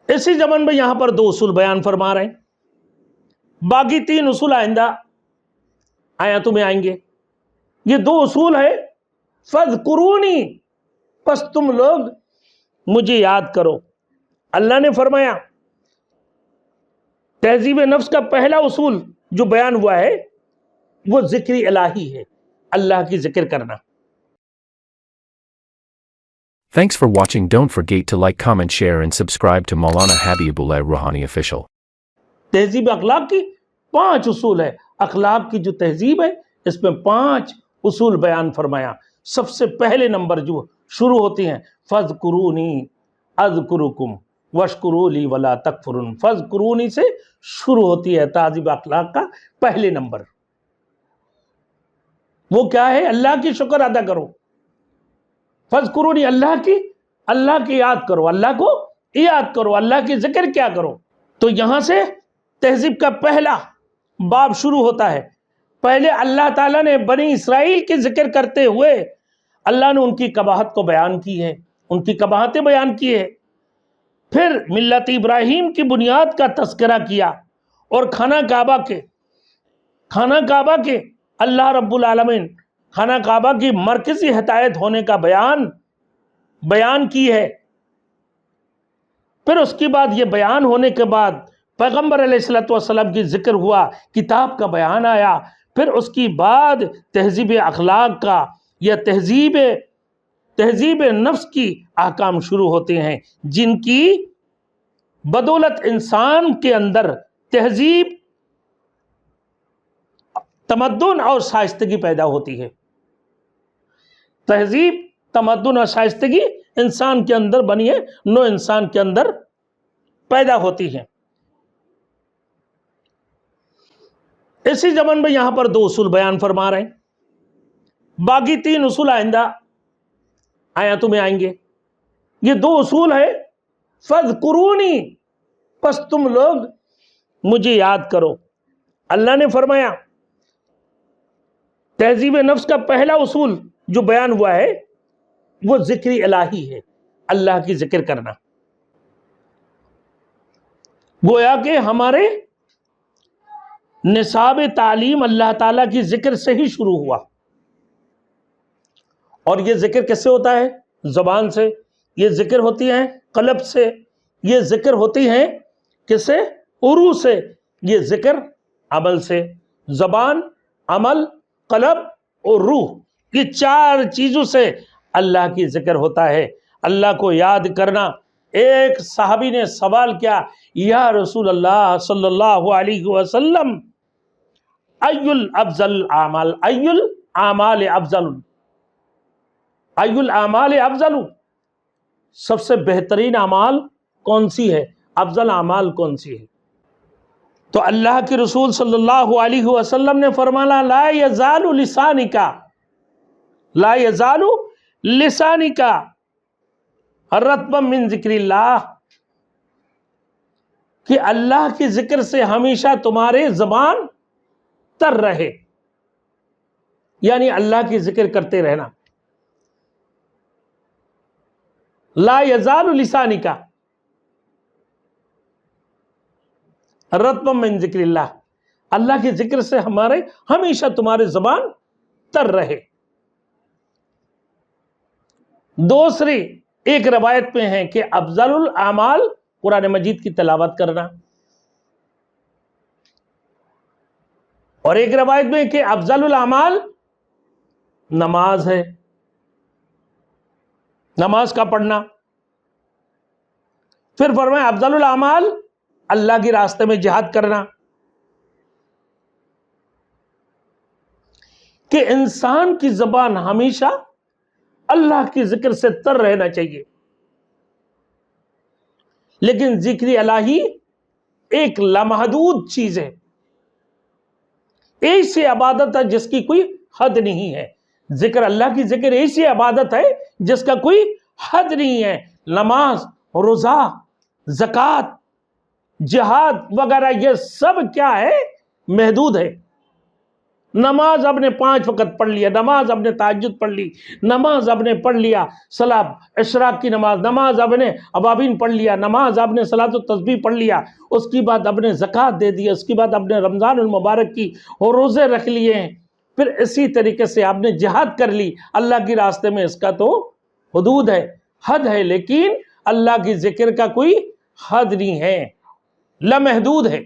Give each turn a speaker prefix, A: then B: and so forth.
A: اسی زمن میں یہاں پر 2 اصول بیان فرما رہے ہیں، باقی 3 اصول آئندہ آیاتوں میں آئیں گے۔ یہ 2 اصول ہے، فَاذْكُرُونِي، پس تم لوگ مجھے یاد کرو۔ اللہ نے فرمایا تہذیب نفس کا پہلا اصول جو بیان ہوا ہے وہ ذکر الہی ہے، اللہ کی ذکر کرنا۔
B: Thanks for watching. Don't forget to like, comment, share and subscribe to Maulana Habibullah Rouhani Official.
A: تہذیب اخلاق کی 5 اصول ہے، اخلاق کی جو تہذیب ہے اس میں 5 اصول بیان فرمایا۔ سب سے پہلے نمبر جو شروع ہوتی ہیں فَاذْكُرُونِي أَذْكُرُكُمْ وَاشْكُرُوا لِي وَلَا تَكْفُرُونَ، فَاذْكُرُونِی سے شروع ہوتی ہے تہذیب اخلاق کا پہلے نمبر۔ وہ کیا ہے؟ اللہ کی شکر ادا کرو۔ فَاذْكُرُونِی، اللہ کی یاد کرو، اللہ کو یاد کرو، اللہ کی ذکر کیا کرو۔ تو یہاں سے تہذیب کا پہلا باب شروع ہوتا ہے۔ پہلے اللہ تعالیٰ نے بنی اسرائیل کی ذکر کرتے ہوئے اللہ نے ان کی قباحت کو بیان کی ہے، ان کی قباحتیں بیان کی ہے۔ پھر ملت ابراہیم کی بنیاد کا تذکرہ کیا اور خانہ کعبہ کے اللہ رب العالمین خانہ کعبہ کی مرکزی ہدایت ہونے کا بیان کی ہے۔ پھر اس کے بعد یہ بیان ہونے کے بعد پیغمبر علیہ السلام کی ذکر ہوا، کتاب کا بیان آیا۔ پھر اس کی بعد تہذیب اخلاق کا یا تہذیب نفس کی احکام شروع ہوتے ہیں، جن کی بدولت انسان کے اندر تہذیب، تمدن اور شائستگی پیدا ہوتی ہے۔ تہذیب، تمدن اور شائستگی انسان کے اندر بنی ہے، نو انسان کے اندر پیدا ہوتی ہے۔ اسی زمن میں یہاں پر 2 اصول بیان فرما رہے ہیں، باقی 3 اصول آئندہ آیاتوں میں آئیں گے۔ یہ 2 اصول ہے، فَاذْكُرُونِی، پس تم لوگ مجھے یاد کرو۔ اللہ نے فرمایا تہذیب نفس کا پہلا اصول جو بیان ہوا ہے وہ ذکر الہی ہے، اللہ کی ذکر کرنا۔ گویا کہ ہمارے نصاب تعلیم اللہ تعالیٰ کی ذکر سے ہی شروع ہوا، اور یہ ذکر کس سے ہوتا ہے؟ زبان سے، یہ ذکر ہوتی ہیں قلب سے، یہ ذکر ہوتی ہیں کس سے؟ عروح سے، یہ ذکر عمل سے۔ زبان، عمل، قلب اور روح، یہ 4 چیزوں سے اللہ کی ذکر ہوتا ہے، اللہ کو یاد کرنا۔ ایک صحابی نے سوال کیا، یا رسول اللہ صلی اللہ علیہ وسلم، ای الاعمال افضل، سب سے بہترین اعمال کون سی ہے، افضل اعمال کون سی ہے؟ تو اللہ کے رسول صلی اللہ علیہ وسلم نے فرمایا لا یزال لسانک رطبا من ذکر اللہ، کہ اللہ کی ذکر سے ہمیشہ تمہارے زبان تر رہے، یعنی اللہ کی ذکر کرتے رہنا۔ لا یزال لسانک رطبا من ذکر اللہ، اللہ کی ذکر سے ہمیشہ تمہارے زبان تر رہے۔ دوسری ایک روایت میں ہے کہ افضل الاعمال قرآن مجید کی تلاوت کرنا، اور ایک روایت میں کہ افضل الاعمال نماز ہے، نماز کا پڑھنا۔ پھر فرمایا افضل الاعمال اللہ کے راستے میں جہاد کرنا، کہ انسان کی زبان ہمیشہ اللہ کی ذکر سے تر رہنا چاہیے۔ لیکن ذکر الہی ایک لامحدود چیز ہے، ایسی عبادت ہے جس کی کوئی حد نہیں ہے۔ ذکر اللہ کی ذکر ایسی عبادت ہے جس کا کوئی حد نہیں ہے۔ نماز، روزہ، زکوٰۃ، جہاد وغیرہ یہ سب کیا ہے؟ محدود ہے۔ نماز آپ نے 5 وقت پڑھ لیا، نماز آپ نے تہجد پڑھ لی، نماز آپ نے پڑھ لیا صلاۃ اشراق کی نماز، نماز آپ نے ابابین پڑھ لیا، نماز آپ نے صلاۃ التسبیح پڑھ لیا، اس کی بعد آپ نے زکوٰۃ دے دی، اس کی بعد آپ نے رمضان المبارک کی اور روزے رکھ لیے ہیں، پھر اسی طریقے سے آپ نے جہاد کر لی اللہ کی راستے میں، اس کا تو حدود ہے، حد ہے، لیکن اللہ کی ذکر کا کوئی حد نہیں ہے، لامحدود ہے۔